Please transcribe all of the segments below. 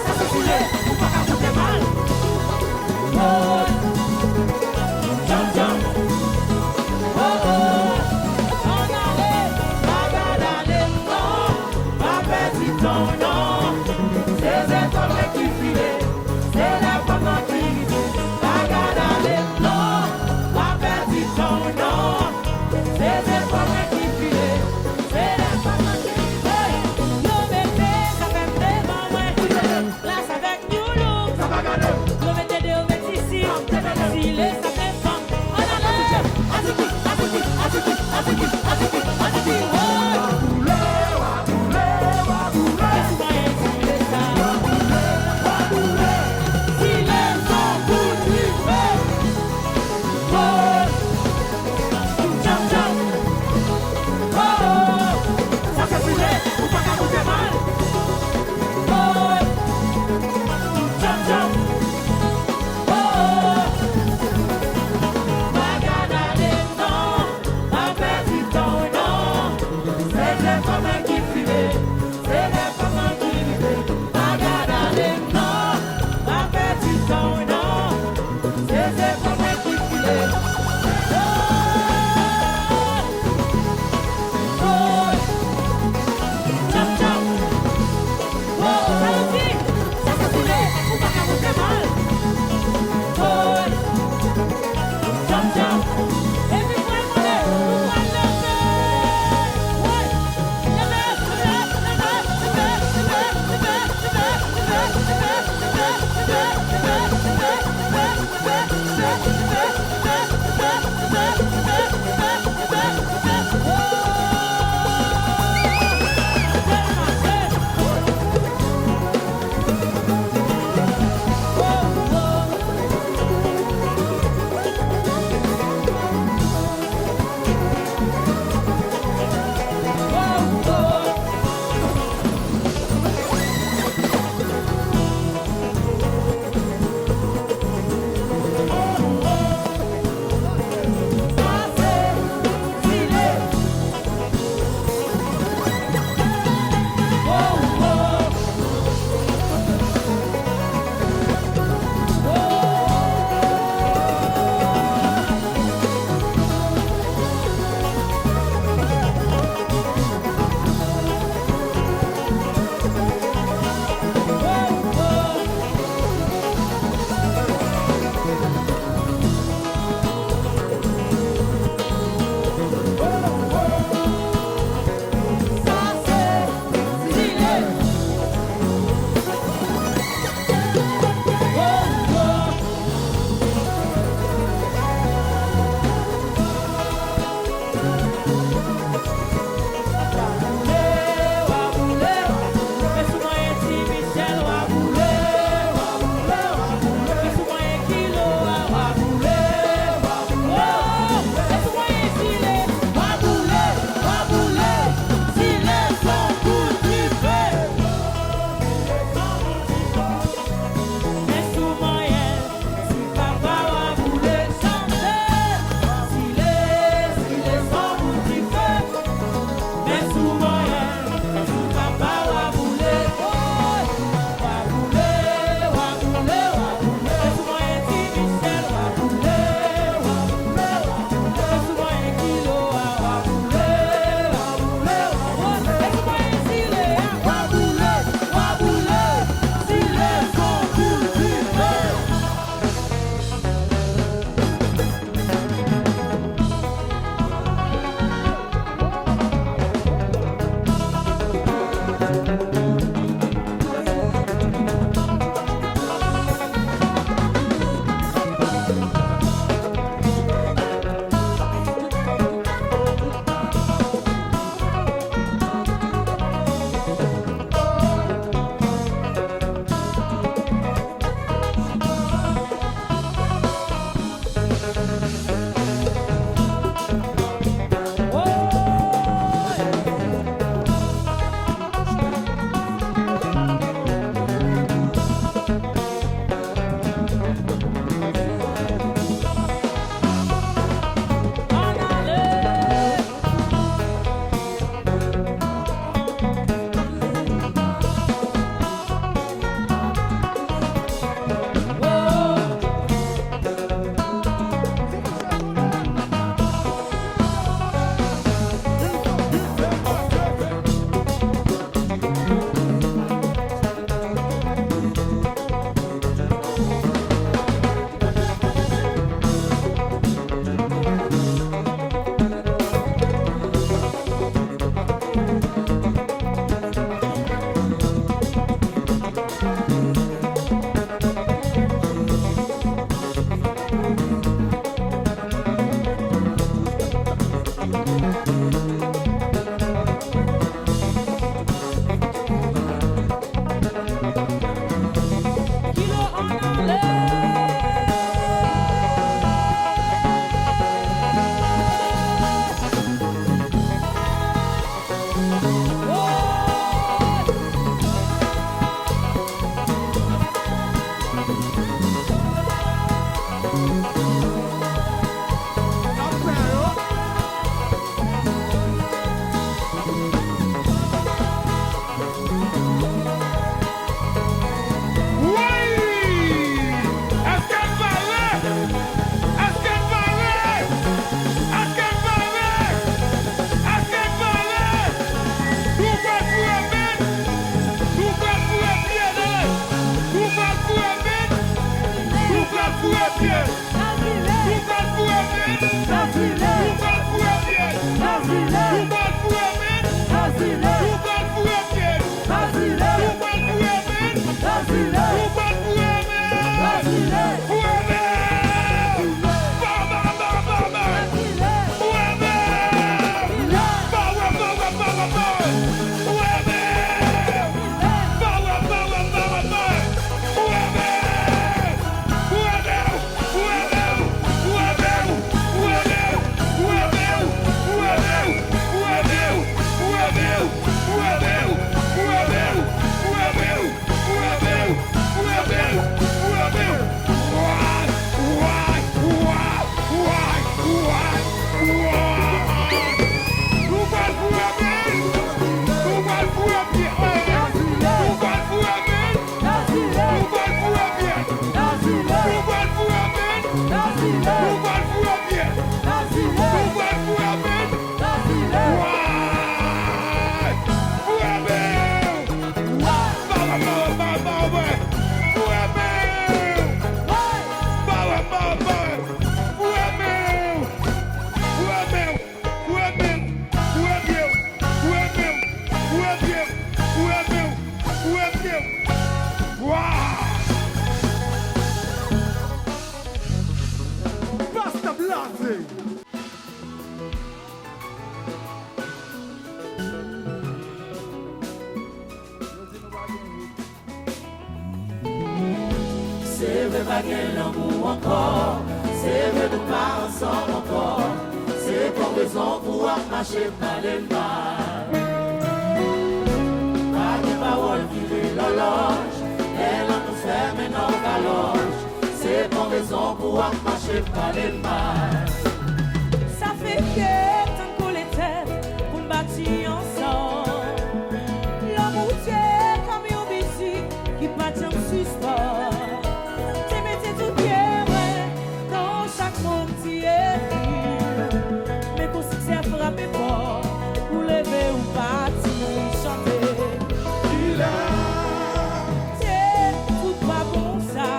Ça c'est foulé, ou pas qu'à foutre mal. côté. C'est vrai pas qu'il l'amour encore, c'est vrai nous pas ensemble encore, c'est pour raison pour marcher par les mal. Pas de parole qui est l'horloge, elle nous ferme nos galoches, c'est pour raison pour marcher par les mal. Ça fait que tant qu'on les têtes pour bâtir ensemble. L'amour c'est comme un bici qui part en suspens. Tu mettais tout bien dans chaque mot qui est dit. Mais pour succès frapper fort, pour lever ou partir chanter. Il est, C'est tout pas bon ça.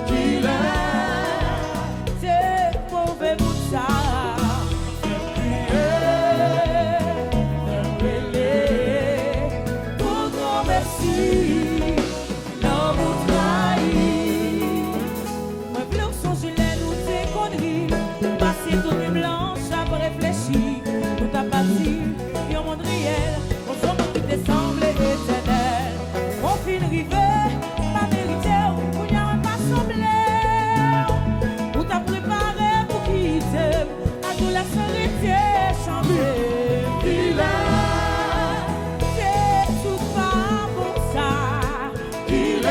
il est, C'est mauvais bout ça. Pour grand merci, l'amour trahit. Moi, plus que son gilet, nous t'es conneries. Passer tout nuit blanche, après réfléchir. Tout a parti, et au monde réel, on s'en qui te semble éternel. On finit rivé, pas mérité, ou n'y a pas semblé. Ou t'as préparé pour quitter, à tout la solitude chanter. il est, C'est tout pas bon ça. il est.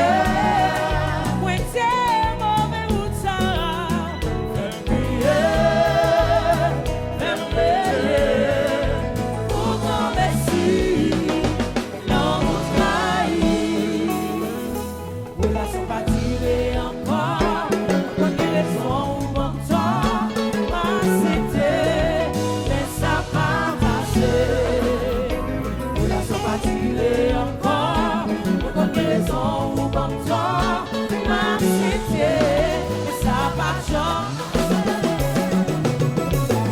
Moi c'est mauvais ou ça. Pour grand merci, l'amour trahit. Relation pas tirée encore, quand il est son ou bon temps. Ah, c'était, mais ça pas marché. Relation pas tirée encore, quand il est son ou bon temps. Ah, c'était, mais ça pas changé.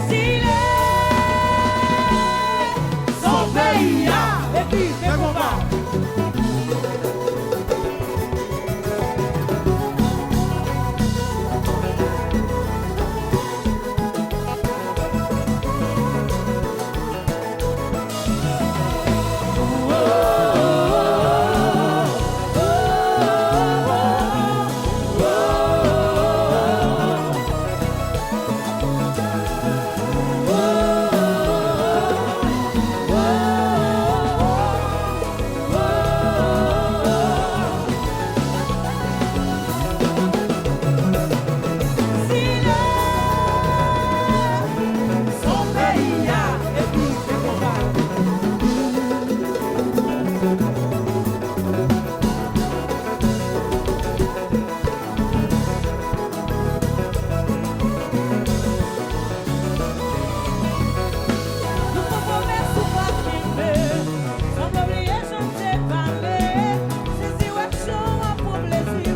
S'il est son pays, et puis fait combat. Son pays, et puis fait combat. Nous pouvons mettre sous pas filmer, sans oublier chanter, parler, saisir action pour plaisir.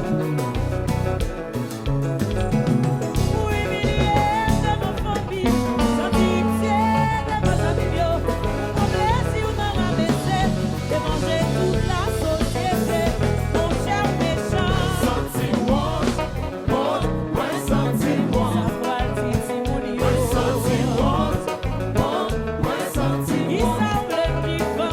Pour humilier de nos familles, sans pitié de nos amis, pour plaisir dans la maison, de manger toute la société, mon cher méchant. Ça va le timounio. Il semble qu'il va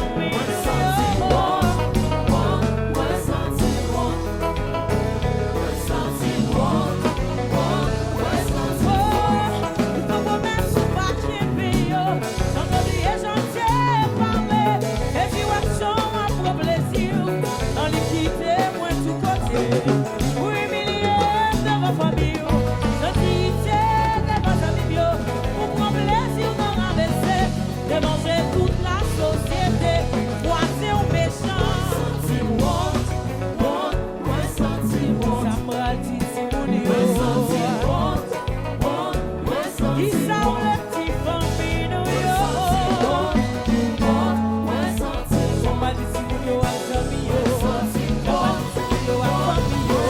pour humilier de ma famille, sans pitié de ma famille, pour prendre plaisir dans la maison, de manger toute la société, croiser au méchant. Ça me dit Timounio. Il semble le petit bambino. On m'a dit Timounio à Camillo. On m'a dit Timounio à Camillo.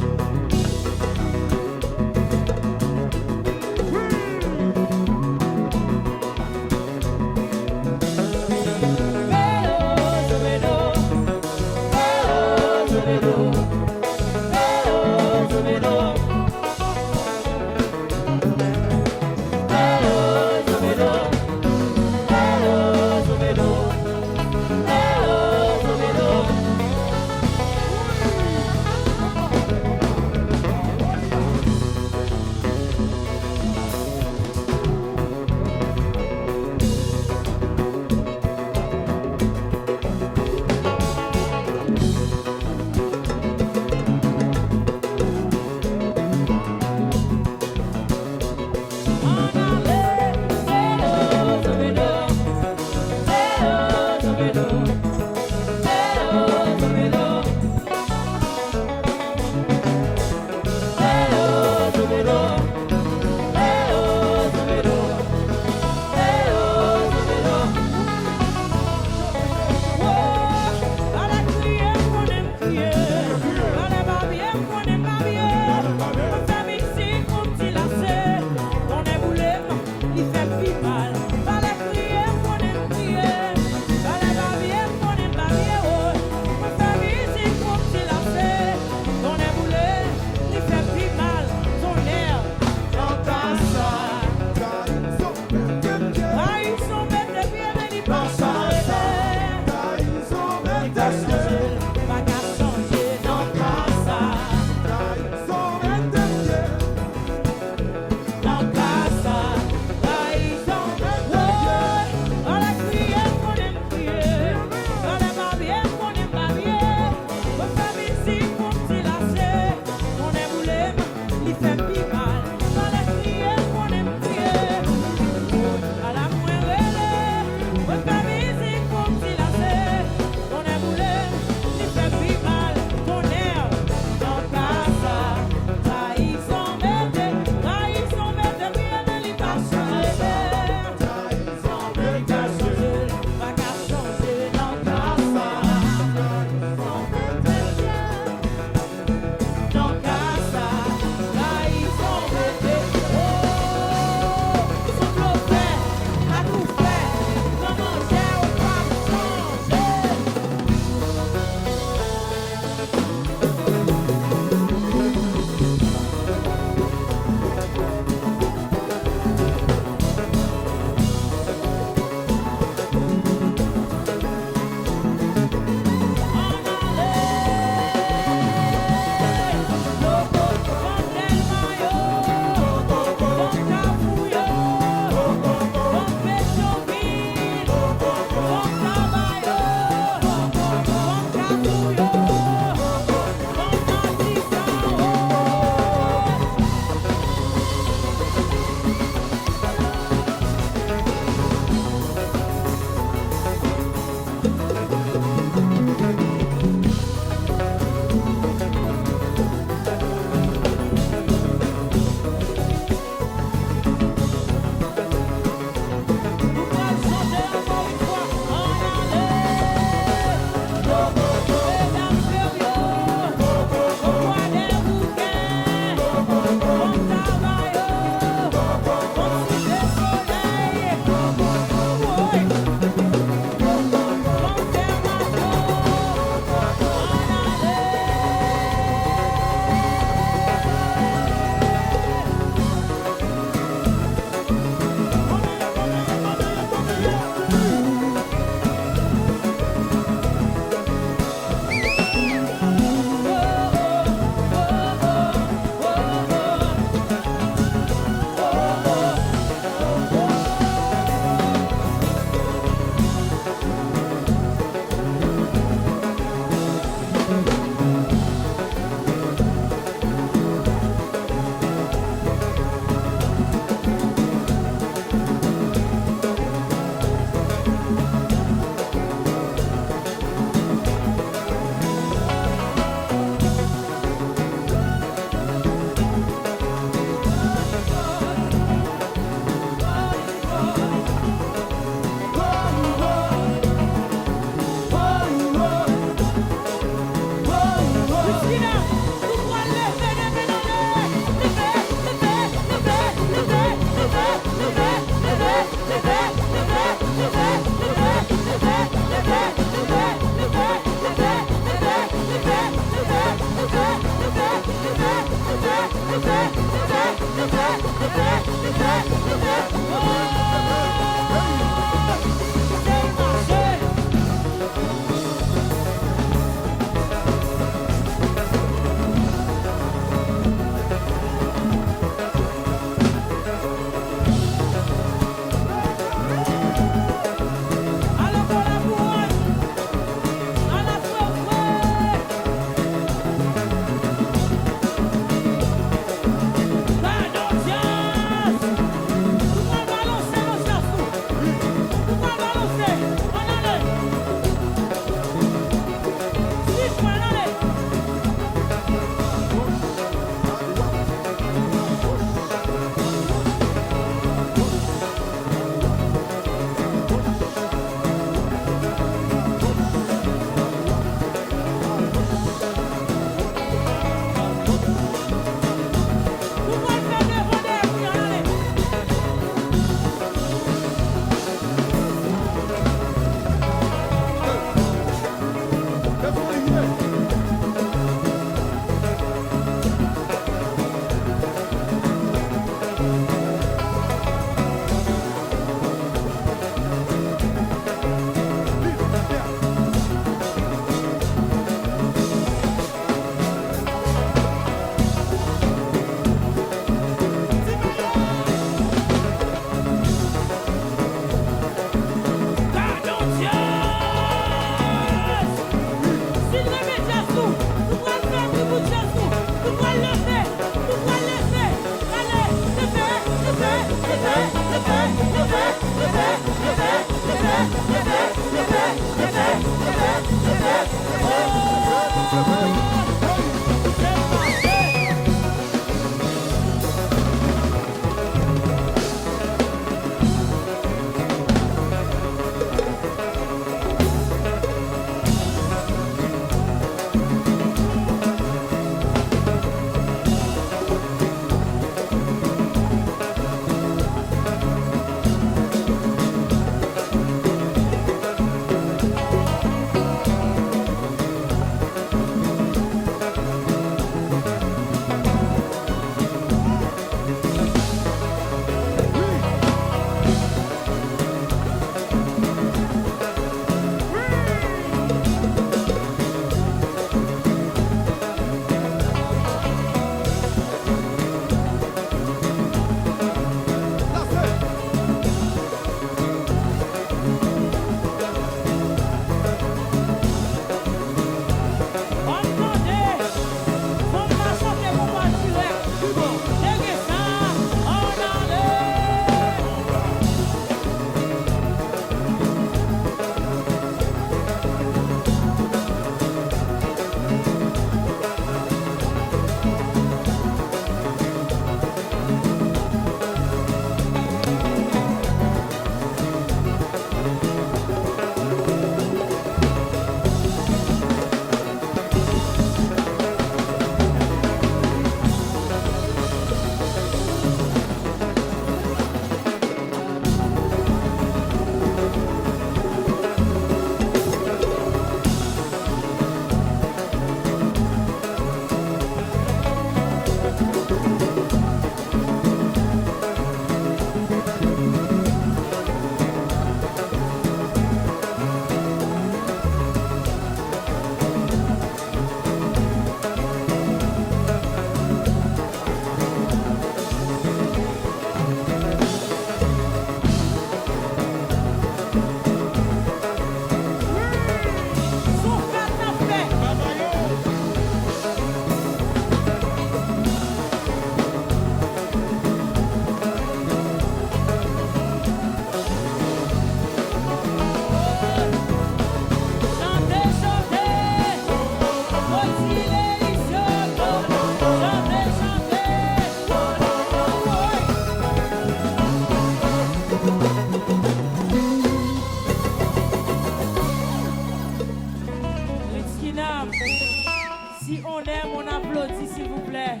Si on aime, on applaudit, s'il vous plaît.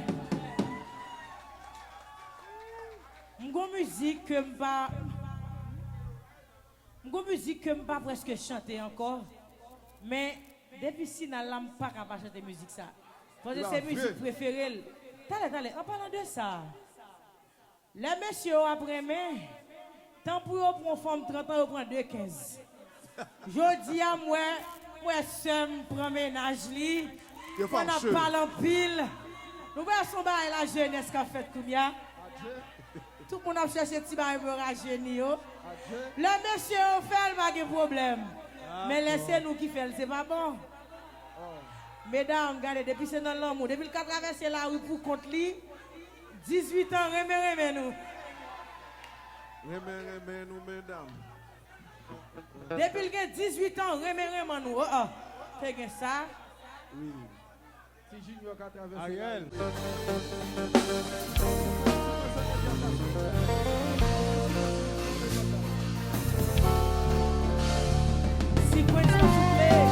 M'gon musique que m'pas presque chanter encore. Mais depuis si n'a l'âme pas capable chanter musique ça. Parce que c'est musique préférée. Allez, en parlant de ça. Les messieurs après-midi, tant pour eux pour une femme 30 ans, ils prennent 2,15. Je dis à moi seul prends ménage li. On a parlé en pile. Nous voyons son bail la jeunesse qu'a fait Kounia. Tout le monde a cherché petit bail pour rajeunir. Le monsieur fait pas de problème. Mais laissez-nous qui fait, c'est pas bon. Mesdames, regardez, depuis c'est dans l'amour, depuis qu'il a traversé la rue pour contre lui, 18 ans, remets nous. Remets nous, mesdames. Depuis qu'il a 18 ans, remets nous. C'est que ça. Oui. Si Junior a traversé. Ariel. Si vous s'il vous plaît.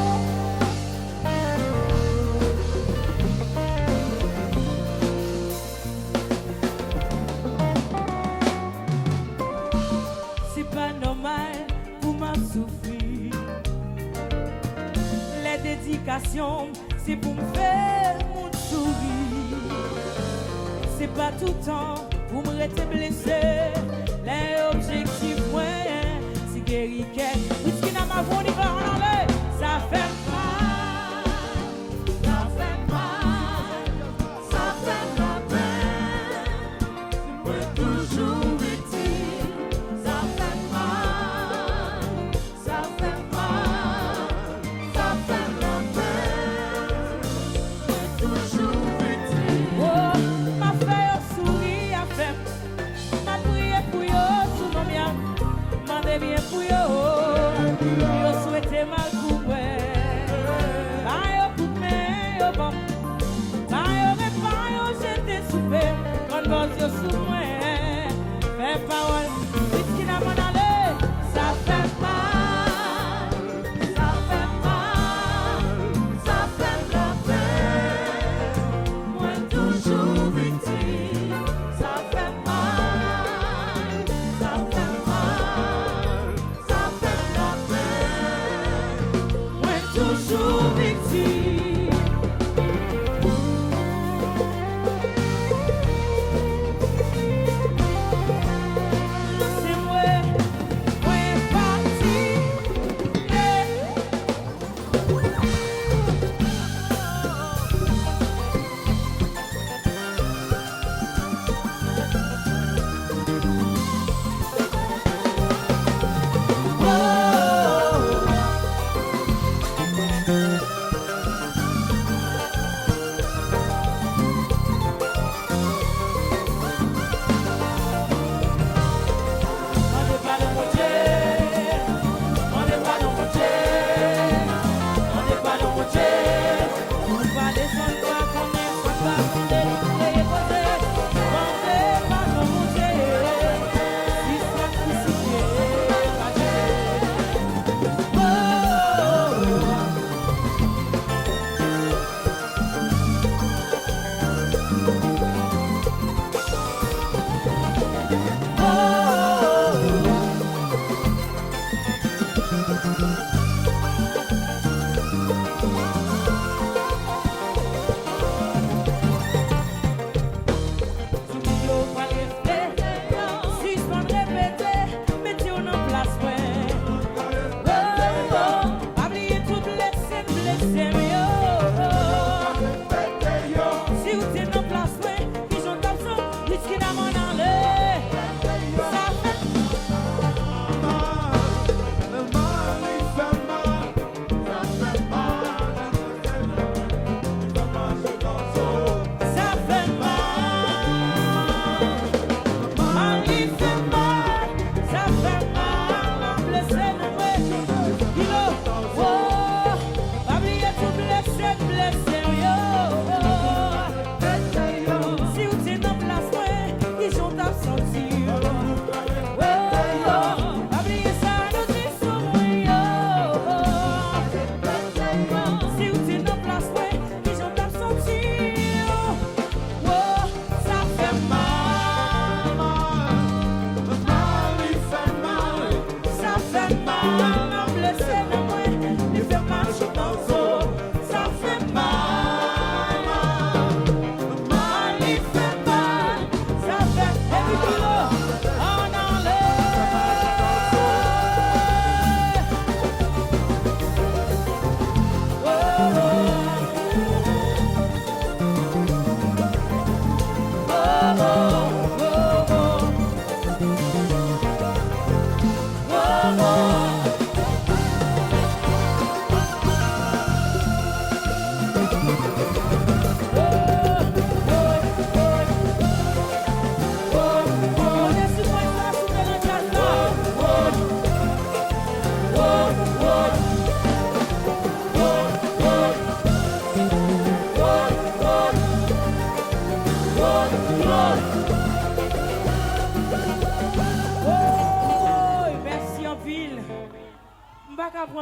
C'est pas normal pour m'a souffrir. Les dédications, c'est pour me faire mon sourire. C'est pas tout le temps pour me rester blessé. Les objectifs, ouais, c'est guéri. Puisqu'il n'a pas voulu en aller, ça fait mal. Ça fait mal. Ça fait la peine. Ouais, toujours utile. Ça fait mal. Ça fait mal. Ça fait la peine. Ouais, toujours utile. Oh, ma frère sourit à faire. Ma prière pour yo, sous mon bien. Mande bien pour yo. Yo souhaite mal pour moi. victime. C'est moi, parti.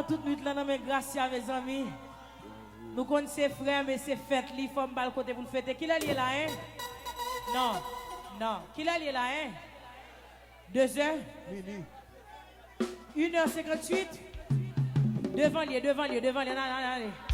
Toute nuit là, mais grâce à mes amis. Nous connaissons frères, mais c'est fête, il faut me côté pour le fêter. Qui l'a lié là, hein? Non, non. Qui l'a lié là, hein? 2 heures? 1h58? Devant lui, allez.